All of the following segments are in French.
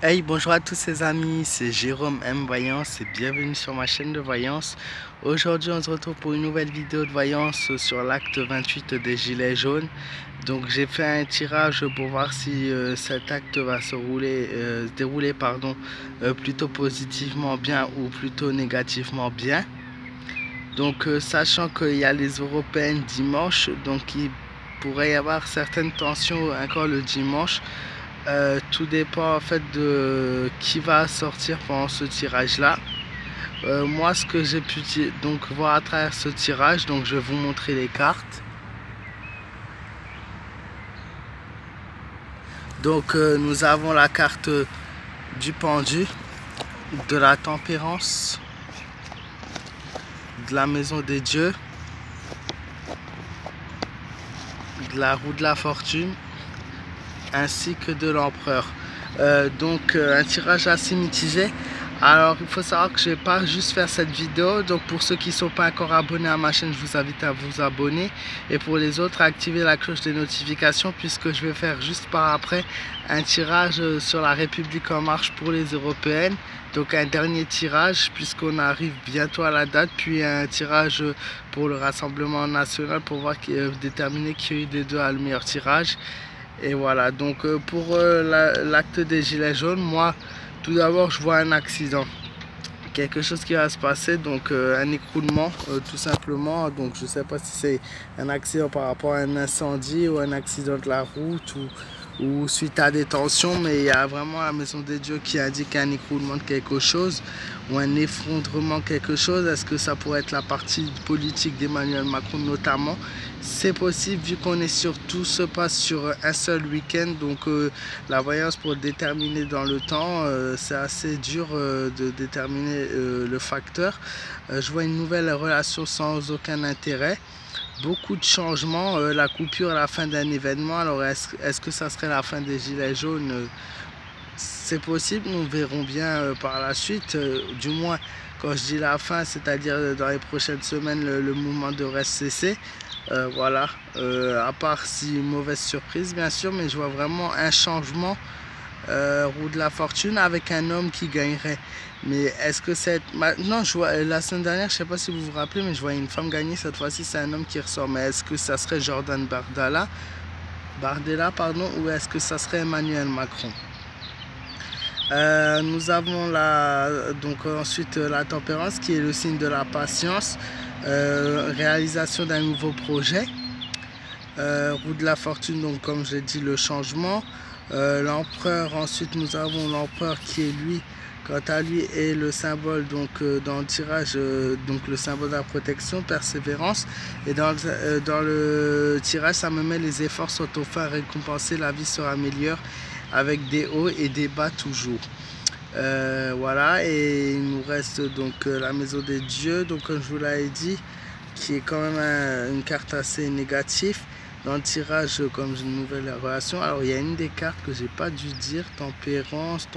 Hey, bonjour à tous les amis, c'est Jérôme M Voyance et bienvenue sur ma chaîne de voyance. Aujourd'hui on se retrouve pour une nouvelle vidéo de voyance sur l'acte 28 des Gilets jaunes. Donc j'ai fait un tirage pour voir si cet acte va se dérouler plutôt positivement bien ou plutôt négativement bien. Donc sachant qu'il y a les européennes dimanche, donc il pourrait y avoir certaines tensions encore le dimanche. Tout dépend en fait de qui va sortir pendant ce tirage là. Moi ce que j'ai pu donc voir à travers ce tirage, donc je vais vous montrer les cartes. Donc nous avons la carte du pendu, de la tempérance, de la maison des dieux, de la roue de la fortune ainsi que de l'empereur. Donc un tirage assez mitigé. Alors il faut savoir que je vais pas juste faire cette vidéo, donc pour ceux qui ne sont pas encore abonnés à ma chaîne, je vous invite à vous abonner, et pour les autres à activer la cloche des notifications, puisque je vais faire juste par après un tirage sur la République en marche pour les européennes, donc un dernier tirage puisqu'on arrive bientôt à la date, puis un tirage pour le Rassemblement national pour voir déterminer qui des deux a le meilleur tirage. Et voilà, donc pour l'acte des gilets jaunes, moi tout d'abord je vois un accident, quelque chose qui va se passer, donc un écroulement tout simplement. Donc je sais pas si c'est un accident par rapport à un incendie ou un accident de la route ou suite à des tensions, mais il y a vraiment la maison des dieux qui indique un écroulement de quelque chose ou un effondrement de quelque chose. Est-ce que ça pourrait être la partie politique d'Emmanuel Macron notamment? C'est possible vu qu'on est sur tout se passe sur un seul week-end, donc la voyance pour déterminer dans le temps, c'est assez dur de déterminer le facteur. Je vois une nouvelle relation sans aucun intérêt. Beaucoup de changements, la coupure à la fin d'un événement. Alors est-ce que ça serait la fin des gilets jaunes? C'est possible, nous verrons bien par la suite. Du moins, quand je dis la fin, c'est-à-dire dans les prochaines semaines, le mouvement devrait cesser. Voilà, à part si mauvaise surprise bien sûr, mais je vois vraiment un changement, roue de la fortune avec un homme qui gagnerait. Mais est-ce que c'est... Non, je vois la semaine dernière, je sais pas si vous vous rappelez, mais je vois une femme gagner. Cette fois-ci c'est un homme qui ressort. Mais est-ce que ça serait Jordan Bardella pardon, ou est-ce que ça serait Emmanuel Macron? Nous avons donc ensuite la tempérance qui est le signe de la patience, réalisation d'un nouveau projet, roue de la fortune, donc comme j'ai dit, le changement, l'empereur. Ensuite nous avons l'empereur qui est lui, quant à lui, est le symbole, donc dans le tirage, donc le symbole de la protection, persévérance, et dans le tirage ça me met les efforts sont enfin récompensés, la vie sera meilleure avec des hauts et des bas toujours. Voilà, et il nous reste donc la maison des dieux, donc comme je vous l'avais dit, qui est quand même une carte assez négative dans le tirage comme une nouvelle relation. Alors il y a une des cartes que j'ai pas dû dire, tempérance,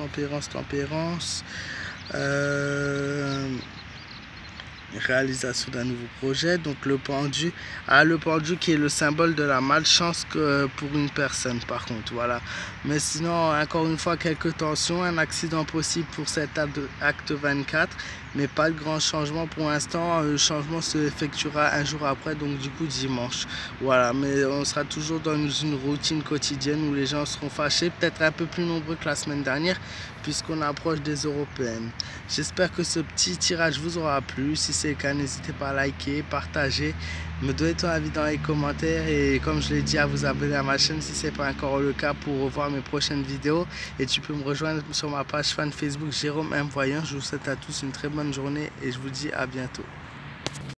réalisation d'un nouveau projet, donc le pendu. Le pendu qui est le symbole de la malchance pour une personne par contre, voilà. Mais sinon encore une fois quelques tensions, un accident possible pour cet acte 24, mais pas de grand changement pour l'instant. Le changement se effectuera un jour après, donc du coup dimanche, voilà. Mais on sera toujours dans une routine quotidienne où les gens seront fâchés, peut-être un peu plus nombreux que la semaine dernière puisqu'on approche des européennes. J'espère que ce petit tirage vous aura plu. Si c'est le cas, n'hésitez pas à liker, partager, me donner ton avis dans les commentaires, et comme je l'ai dit, à vous abonner à ma chaîne si ce n'est pas encore le cas pour revoir mes prochaines vidéos. Et tu peux me rejoindre sur ma page fan Facebook Jérôme M Voyance. Je vous souhaite à tous une très bonne journée et je vous dis à bientôt.